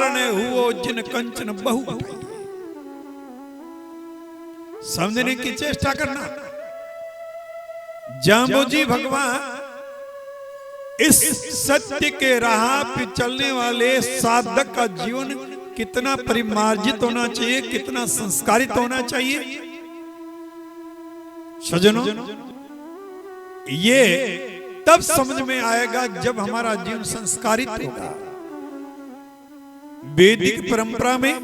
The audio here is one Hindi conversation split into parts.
कारण हुओ जिन कंचन बहु उठाई। समझने की चेष्टा करना। जाम्बोजी भगवान इस सत्य के राह पे चलने वाले साधक का जीवन कितना परिमार्जित होना चाहिए, कितना संस्कारित होना चाहिए। सज्जनों, ये तब समझ में आएगा जब हमारा जीवन संस्कारित होगा। वैदिक परंपरा में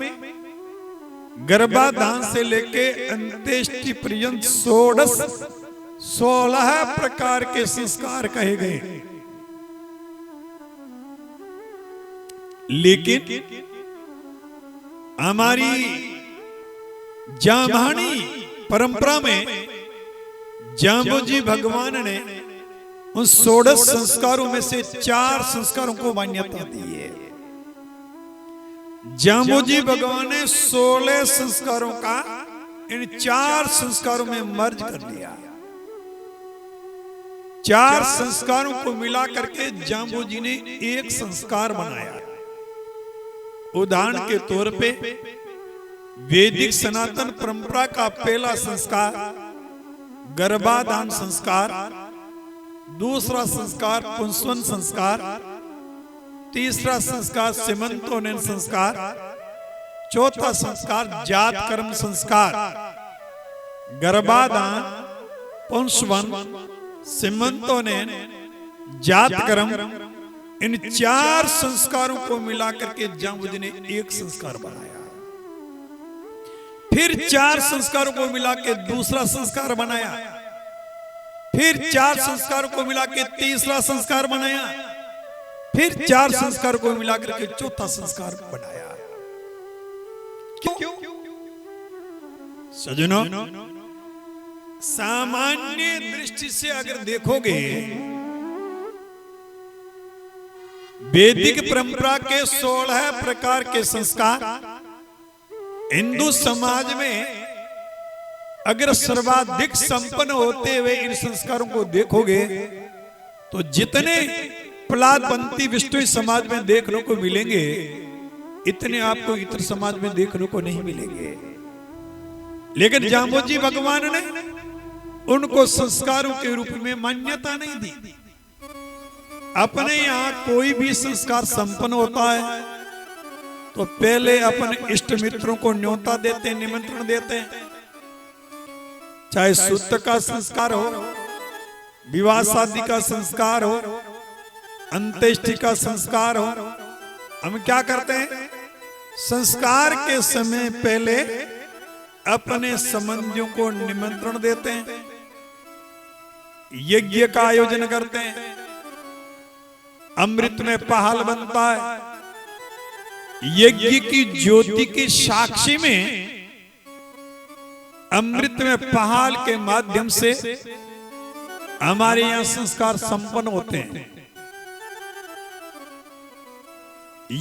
गर्भाधान से लेके अंत्येष्टि पर्यंत 16 प्रकार के संस्कार कहे गए। लेकिन हमारी जामहानी परंपरा में जाम्बोजी भगवान ने उन 16 संस्कारों में से 4 संस्कारों को मान्यता दी है। जाम्बोजी भगवान ने 16 संस्कारों का इन 4 संस्कारों में मर्ज कर दिया। 4 संस्कारों को मिला करके जाम्बोजी ने एक संस्कार बनाया। उदाहरण के तौर पे वैदिक सनातन परंपरा का पहला संस्कार गर्भाधान संस्कार, दूसरा संस्कार पुंसवन संस्कार, तीसरा संस्कार सीमंतोन्नयन संस्कार, चौथा संस्कार जात कर्म संस्कार। गर्भाधान, पुंसवन, सीमंतोन्नयन, जात कर्म, इन 4 संस्कारों को मिलाकर के जाम्बोजी ने एक संस्कार बनाया। फिर 4 संस्कारों को मिला के दूसरा संस्कार बनाया। फिर 4 संस्कारों को मिला के तीसरा संस्कार बनाया। फिर 4 संस्कारों को मिलाकर के चौथा संस्कार बनाया। क्यों? सज्जनों, सामान्य दृष्टि से अगर देखोगे वैदिक परंपरा के 16 प्रकार के संस्कार हिंदू समाज में अगर सर्वाधिक संपन्न होते हुए इन संस्कारों को देखोगे तो जितने प्रहलादपंथी विष्णु समाज में देखने को मिलेंगे इतने आपको इतर समाज में देखने को नहीं मिलेंगे। लेकिन जाम्बोजी भगवान ने उनको संस्कारों के रूप में मान्यता नहीं दी। अपने यहाँ कोई भी संस्कार संपन्न होता है तो पहले अपने इष्ट मित्रों को न्योता देते हैं, निमंत्रण देते हैं। चाहे सूत्र का संस्कार हो, विवाह शादी का संस्कार हो, अंत्येष्टि का संस्कार हो, हम क्या करते हैं? संस्कार के समय पहले अपने संबंधियों को निमंत्रण देते हैं, यज्ञ का आयोजन करते हैं, अमृत में पहाल बनता है। यज्ञ की ज्योति की साक्षी में अमृत में पहाल के माध्यम से हमारे यहां संस्कार संपन्न होते हैं।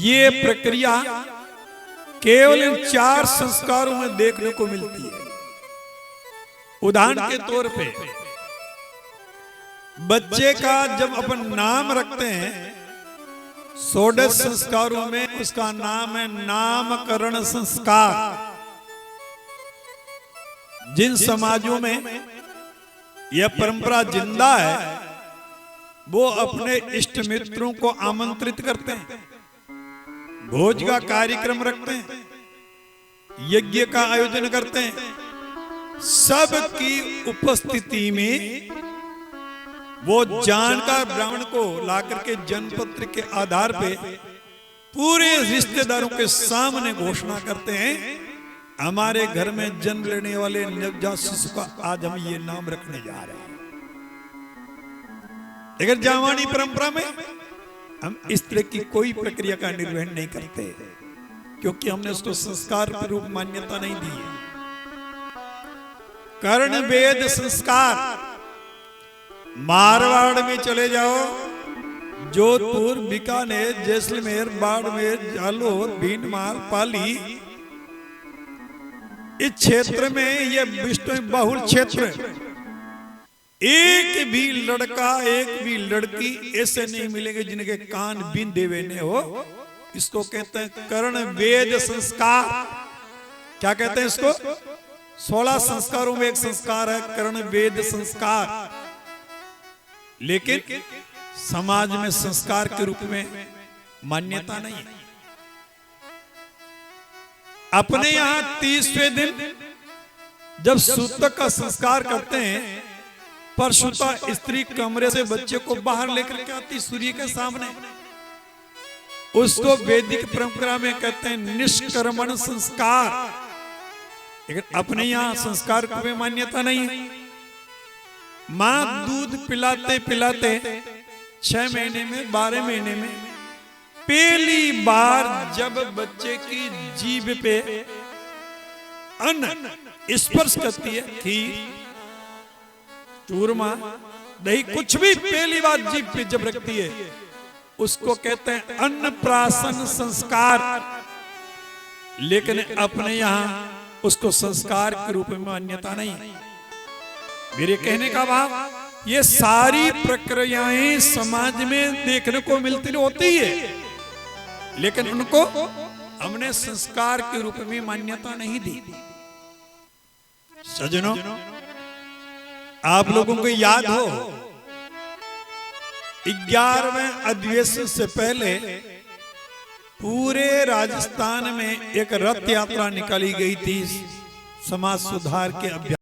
ये प्रक्रिया केवल इन 4 संस्कारों में देखने को मिलती है। उदाहरण के तौर पे बच्चे का जब अपन नाम रखते हैं 16 संस्कारों में उसका नाम है नामकरण संस्कार। जिन समाजों में यह परंपरा जिंदा है वो अपने इष्ट मित्रों को आमंत्रित करते हैं, भोज का कार्यक्रम रखते हैं, यज्ञ का आयोजन करते हैं। सबकी उपस्थिति में वो जानकार ब्राह्मण को लाकर के जन्मपत्र के आधार पे पूरे रिश्तेदारों के सामने घोषणा करते हैं, हमारे घर में जन्म लेने वाले नवजात शिशु का आज हम ये नाम रखने जा रहे हैं। अगर जामवानी परंपरा में हम इस तरह की कोई प्रक्रिया का निर्वहन नहीं करते क्योंकि हमने उसको संस्कार के रूप मान्यता नहीं दी है। कर्ण वेद संस्कार मारवाड़ में चले जाओ, जोधपुर, बीकानेर, जैसलमेर, बाड़मेर, जालोर, भीनमार, पाली, इस क्षेत्र में ये विष्णु बहुल क्षेत्र, एक भी लड़का एक भी लड़की ऐसे नहीं मिलेंगे जिनके कान बिन देवे ने हो इसको कहते हैं कर्ण वेद संस्कार। क्या कहते हैं इसको? 16 संस्कारों में एक संस्कार है कर्ण वेद संस्कार। लेकिन समाज में संस्कार के रूप में मान्यता नहीं है। अपने यहां 30वें दिन जब सूतक का संस्कार करते हैं, परशुता स्त्री कमरे से बच्चे को बाहर लेकर के आती सूर्य के सामने, उसको वैदिक परंपरा में कहते हैं निष्कर्मण संस्कार। लेकिन अपने यहां संस्कार को भी मान्यता नहीं है। मां दूध पिलाते पिलाते 6 महीने में 12 महीने में पहली बार जब बच्चे की जीभ पे अन्न स्पर्श करती है, खीर, चूरमा, दही, कुछ भी पहली बार जीभ पे जब रखती है, उसको कहते हैं अन्नप्राशन संस्कार। लेकिन अपने यहां उसको संस्कार के रूप में मान्यता नहीं। मेरे कहने का भाव, ये सारी प्रक्रियाएं समाज में देखने को मिलती होती है, लेकिन उनको हमने संस्कार के रूप में मान्यता नहीं दी। सज्जनों, आप लोगों को याद हो 11वें अधिवेशन से पहले पूरे राजस्थान में एक रथ यात्रा निकाली गई थी समाज सुधार के अभियान।